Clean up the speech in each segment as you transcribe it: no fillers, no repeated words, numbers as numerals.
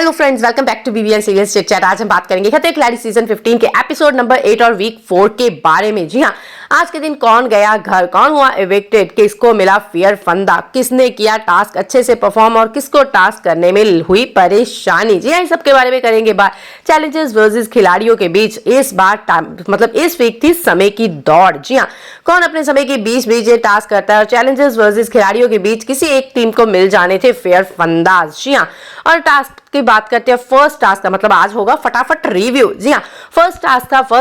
Hello friends, welcome back to BBN serials chit chat. आज हम बात करेंगे खतरे खिलाड़ी सीजन 15 के एपिसोड नंबर 8 और वीक 4 के बारे में। जी हाँ, आज के दिन कौन गया घर, कौन हुआ इविक्टेड, किसको मिला फेयर फंदा, किसने किया टास्क अच्छे से परफॉर्म और किसको टास्क करने में हुई परेशानी। जी हाँ, इस सब के बारे में करेंगे बात। चैलेंजेस वर्सेस खिलाड़ियों के बीच इस बार इस वीक थी समय की दौड़। जी हाँ, कौन अपने समय के बीच ये टास्क करता है और चैलेंजेस वर्सेस खिलाड़ियों के बीच किसी एक टीम को मिल जाने थे फेयर फंदाज। जी हाँ, और टास्क की बात करते हैं फर्स्ट टास्क का, मतलब आज होगा फटाफट रिव्यू। जी हाँ, फर्स्ट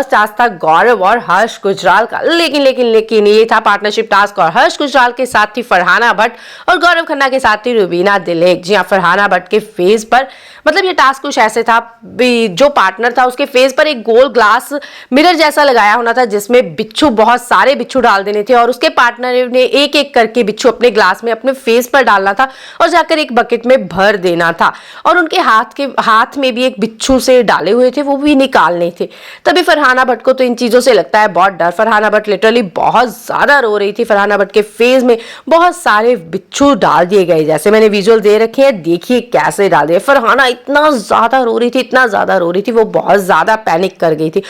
टास्क था गौरव और हर्ष गुजराल का। लेकिन ये था पार्टनरशिप टास्क और हर्ष गुजराल के साथ थी फरहाना भट्ट और गौरव खन्ना के साथ थी रुबीना दिलेक। जी हाँ, फरहाना भट्ट के फेस पर मतलब ये टास्क कुछ ऐसे था, जो पार्टनर था उसके फेस पर एक गोल ग्लास मिरर जैसा लगाया होना था जिसमें बिच्छू, बहुत सारे बिच्छू डाल देने थे और उसके पार्टनर ने एक एक करके बिच्छू अपने ग्लास में अपने फेस पर डालना था और जाकर एक बकेट में भर देना था और उनके हाथ में भी एक बिच्छू से डाले हुए थे, वो भी निकालने थे। तभी फरहाना भट्ट को तो इन चीजों से लगता है बहुत डर। फरहाना भट्ट लिटरली बहुत ज्यादा रो रही थी। फरहाना भट्ट के फेस में बहुत सारे बिच्छू डाल दिए गए, जैसे मैंने विजुअल दे रखे हैं, देखिए कैसे डाल दिए। फरहाना इतना ज्यादा रो रही थी, वो बहुत ज्यादा पैनिक कर गई थी।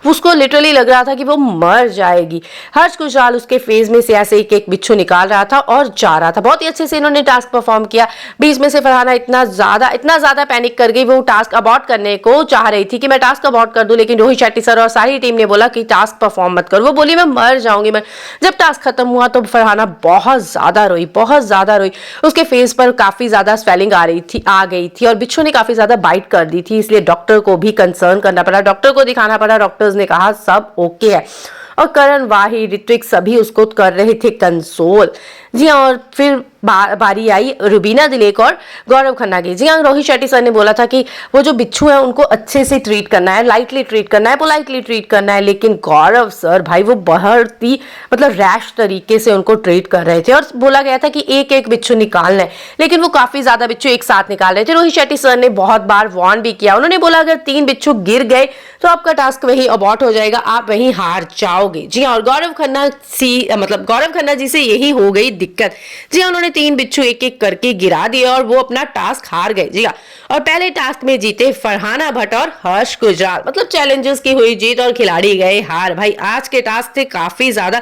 उसको लिटरली लग रहा था कि वो मर जाएगी। हर्ष गुजराल उसके फेस में से ऐसे एक एक बिच्छू निकाल रहा था और जा रहा था। बहुत ही अच्छे से इन्होंने टास्क परफॉर्म किया। बीच में से फरहाना इतना ज्यादा पैनिक कर गई, वो टास्क अबॉर्ट करने को चाह रही थी कि मैं टास्क अबॉर्ट कर दूं, लेकिन रोहित शेट्टी सर और सारी टीम ने बोला कि टास्क परफॉर्म मत करो। वो बोली मैं मर जाऊंगी। मैं जब टास्क खत्म हुआ तो फरहाना बहुत ज्यादा रोई। उसके फेस पर काफी ज्यादा स्वेलिंग आ गई थी और बिच्छू ने काफी ज्यादा बाइट कर दी थी, इसलिए डॉक्टर को भी कंसर्न करना पड़ा, डॉक्टर को दिखाना पड़ा। डॉक्टर्स ने कहा सब ओके है और करण, वाही, ऋत्विक सभी उसको कर रहे थे कंसोल। जी हाँ, और फिर बारी आई रुबीना दिलेक और गौरव खन्ना की। जी हाँ, रोहित शेट्टी सर ने बोला था कि वो जो बिच्छू है उनको अच्छे से ट्रीट करना है, लाइटली ट्रीट करना है, पोलाइटली ट्रीट करना है, लेकिन गौरव सर भाई वो बहुत ही रैश तरीके से उनको ट्रीट कर रहे थे और बोला गया था कि एक एक बिच्छू निकालना है, लेकिन वो काफी ज्यादा बिच्छू एक साथ निकाल रहे थे। रोहित शेट्टी सर ने बहुत बार वार्न भी किया। उन्होंने बोला अगर 3 बिच्छू गिर गए तो आपका टास्क वही अबॉर्ट हो जाएगा, आप वही हार जाओगे। जी हाँ, और गौरव खन्ना जी से यही हो गई दिक्कत। जी हाँ, उन्होंने 3 बिच्छू एक एक करके गिरा दिए और वो अपना टास्क हार गए। जी हाँ, और पहले टास्क में जीते फरहाना भट्ट और हर्ष गुजराल। मतलब चैलेंजर्स की हुई जीत और खिलाड़ी गए हार। भाई आज के टास्क थे काफी ज्यादा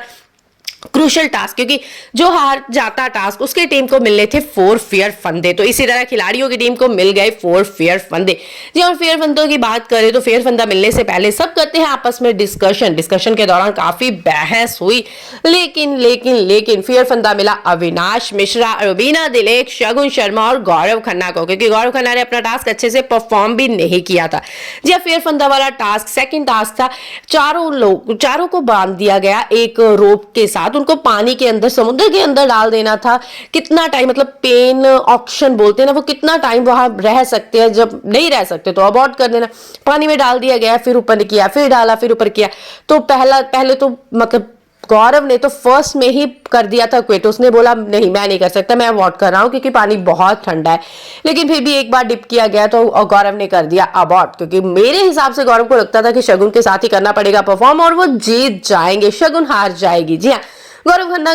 क्रूशल टास्क, क्योंकि जो हार जाता टास्क उसके टीम को मिलने थे 4 फेयर फंदे, तो इसी तरह खिलाड़ियों की टीम को मिल गए 4 फेयर फंदे। जी, और फेयर फंदों की बात करें तो फेयर फंदा मिलने से पहले सब करते हैं आपस में डिस्कशन के दौरान काफी बहस हुई, लेकिन फेयर फंदा मिला अविनाश मिश्रा, रुबीना दिलेक, शगुन शर्मा और गौरव खन्ना को, क्योंकि गौरव खन्ना ने अपना टास्क अच्छे से परफॉर्म भी नहीं किया था। जी, फेयर फंदा वाला टास्क सेकंड टास्क था। चारों को बांध दिया गया एक रोप के साथ, उनको पानी के अंदर, समुद्र के अंदर डाल देना था। कितना टाइम, मतलब पेन ऑक्शन बोलते हैं ना, वो कितना टाइम वहां रह सकते हैं, जब नहीं रह सकते तो अबॉर्ट कर देना। पानी में डाल दिया गया, फिर ऊपर किया, फिर डाला, फिर ऊपर किया। तो पहले तो मतलब गौरव ने तो फर्स्ट में ही कर दिया था क्विट। उसने बोला नहीं मैं नहीं कर सकता, मैं अबॉर्ट कर रहा हूं क्योंकि पानी बहुत ठंडा है। लेकिन फिर भी एक बार डिप किया गया तो गौरव ने कर दिया अबॉर्ट, क्योंकि मेरे हिसाब से गौरव को लगता था कि शगुन के साथ ही करना पड़ेगा परफॉर्म और वो जीत जाएंगे, शगुन हार जाएगी। जी हाँ, गौरव खन्ना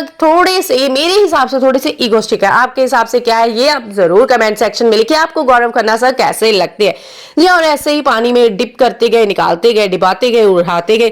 मेरे हिसाब से थोड़े से ईगोस्टिक है। आपके हिसाब से क्या है ये आप जरूर कमेंट सेक्शन में लिखिए, आपको गौरव खन्ना सर कैसे लगते हैं। जी, और ऐसे ही पानी में डिप करते गए, निकालते गए, डिबाते गए, उड़ाते गए।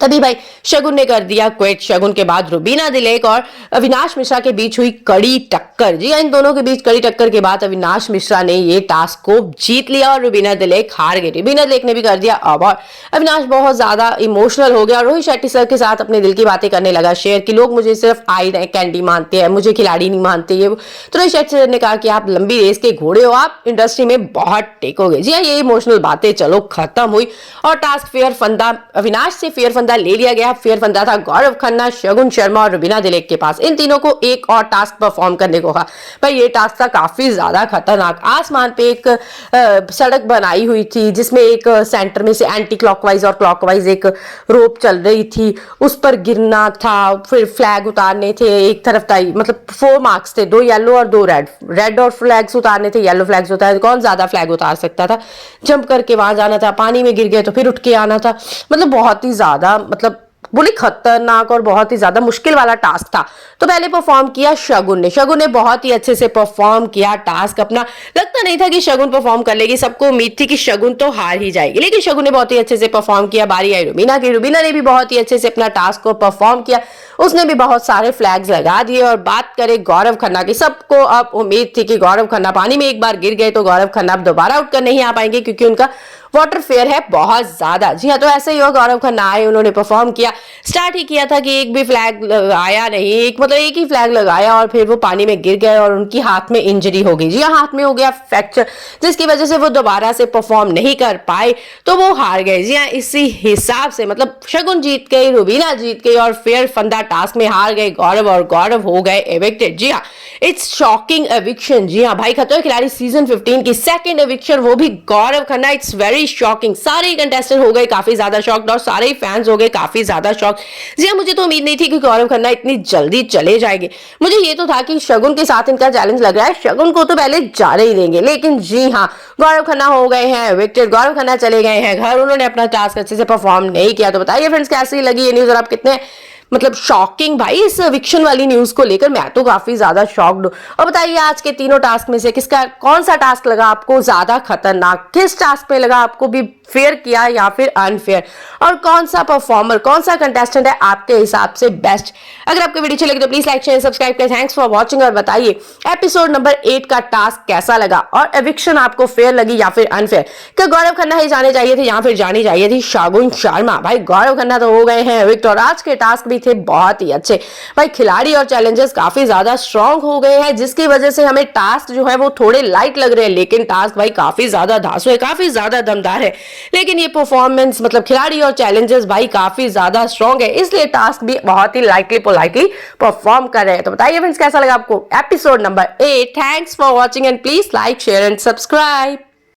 तभी भाई शगुन ने कर दिया क्विट। शगुन के बाद रुबीना दिलेक और अविनाश मिश्रा के बीच हुई कड़ी टक्कर। जी, इन दोनों के बीच कड़ी टक्कर के बाद अविनाश मिश्रा ने ये टास्क को जीत लिया और रुबीना दिलेक हार गई। रुबीना दिलेक ने भी कर दिया अबॉर्ट। अविनाश बहुत ज्यादा इमोशनल हो गया और रोहित शेट्टी सर के साथ अपने दिल की बातें करने लगा शेयर कि लोग मुझे सिर्फ आई कैंडी मानते हैं, मुझे खिलाड़ी नहीं मानते। ये तो रोहित शेट्टी सर ने कहा कि आप लंबी रेस के घोड़े हो, आप इंडस्ट्री में बहुत टेकोगे। जी हाँ, ये इमोशनल बातें चलो खत्म हुई और टास्क फेयर फंदा अविनाश से फेयर फंदा ले लिया गया। फेयर फंदा था गौरव खन्ना, शगुन शर्मा और रुबीना दिलेक के पास। इन तीनों को एक और टास्क परफॉर्म करने को कहा। भाई ये टास्क था काफी ज्यादा खतरनाक। आसमान पे एक सड़क बनाई हुई थी जिसमें एक सेंटर में से एंटी क्लॉकवाइज और क्लॉकवाइज एक रोप चल रही थी, उस पर गिरना था, फिर फ्लैग उतारने थे। एक तरफ था, मतलब 4 मार्क्स थे, 2 येलो और 2 रेड और फ्लैग्स उतारने थे। येलो फ्लैग्स उतारे, कौन ज्यादा फ्लैग उतार सकता था, जंप करके वहां जाना था। पानी में गिर गए तो फिर उठ के आना था। मतलब बहुत ही ज्यादा बोली खतरनाक और बहुत ही ज्यादा मुश्किल वाला टास्क था। तो पहले परफॉर्म किया शगुन ने बहुत ही अच्छे से परफॉर्म किया टास्क अपना। लगता नहीं था कि शगुन परफॉर्म कर लेगी, सबको उम्मीद थी कि शगुन तो हार ही जाएगी, लेकिन शगुन ने बहुत ही अच्छे से परफॉर्म किया। बारी आई रुबीना की, रुबीना ने भी बहुत ही अच्छे से अपना टास्क को परफॉर्म किया, उसने भी बहुत सारे फ्लैग्स लगा दिए। और बात करें गौरव खन्ना की, सबको अब उम्मीद थी कि गौरव खन्ना पानी में एक बार गिर गए तो गौरव खन्ना अब दोबारा उठ कर नहीं आ पाएंगे, क्योंकि उनका वाटर फेयर है बहुत ज्यादा। जी हाँ, तो ऐसे ही हुआ, गौरव खन्ना आए, उन्होंने परफॉर्म किया। स्टार्ट ही किया था कि एक भी फ्लैग आया नहीं, एक ही फ्लैग लगाया और फिर वो पानी में गिर गए और उनकी हाथ में इंजरी हो गई। जी हाँ, हाथ में हो गया फ्रैक्चर, जिसकी वजह से वो दोबारा से परफॉर्म नहीं कर पाए, तो वो हार गए। जी हाँ, इसी हिसाब से मतलब शगुन जीत गई, रुबीना जीत गई और फेयर फंदा टास्क में हार गए गौरव, और गौरव हो गए एविक्टेड। जी हाँ, इट्स शॉकिंग एविक्शन। जी हाँ भाई, खतरनाक खिलाड़ी सीजन 15 की सेकंड एविक्शन, वो भी Gaurav Khanna. It's very shocking. सारे ही कंटेस्टेंट हो गए काफी ज्यादा शॉक्ड और सारे ही फैंस हो गए काफी ज्यादा शॉक। जी हाँ, मुझे तो उम्मीद नहीं थी कि गौरव खन्ना इतनी जल्दी चले जाएंगे। मुझे ये तो था कि शगुन के साथ इनका चैलेंज लग रहा है, शगुन को तो पहले जाने ही देंगे, लेकिन जी हाँ, गौरव खन्ना हो गए हैं एविक्टेड। गौरव खन्ना चले गए हैं घर, उन्होंने अपना टास्क अच्छे से परफॉर्म नहीं किया। तो बताइए फ्रेंड्स, कैसी लगी ये न्यूज और आप कितने मतलब शॉकिंग भाई इस एविक्शन वाली न्यूज को लेकर? मैं तो काफी ज्यादा शॉक्ड हूं। और बताइए आज के तीनों टास्क में से किसका कौन सा टास्क लगा आपको ज्यादा खतरनाक? किस टास्क में लगा आपको भी फेयर किया या फिर अनफेयर? और कौन सा परफॉर्मर, कौन सा कंटेस्टेंट है आपके हिसाब से बेस्ट? अगर आपको वीडियो अच्छी लगी तो प्लीज लाइक शेयर सब्सक्राइब करें। Thanks for watching. और बताइए एपिसोड नंबर 8 का टास्क कैसा लगा और एविक्शन आपको फेयर लगी या फिर अनफेयर? क्या गौरव खन्ना ही जाने चाहिए थे या फिर जानी चाहिए थी शगुन शर्मा? भाई गौरव खन्ना तो हो गए हैं एविक्ट और आज के टास्क भी थे बहुत ही अच्छे। भाई खिलाड़ी और चैलेंजर्स काफी ज्यादा स्ट्रांग हो गए हैं, जिसकी वजह से हमें टास्क जो है वो थोड़े लाइट लग रहे हैं, लेकिन टास्क भाई काफी ज्यादा धांसू है, काफी ज्यादा दमदार है। लेकिन ये परफॉर्मेंस मतलब खिलाड़ी और चैलेंजर्स भाई काफी ज्यादा स्ट्रांग है, इसलिए टास्क भी बहुत ही लाइटली पोलाइटली परफॉर्म कर रहे हैं। तो बताइए फ्रेंड्स, कैसा लगा आपको episode number 8? Thanks for watching and please like share and subscribe.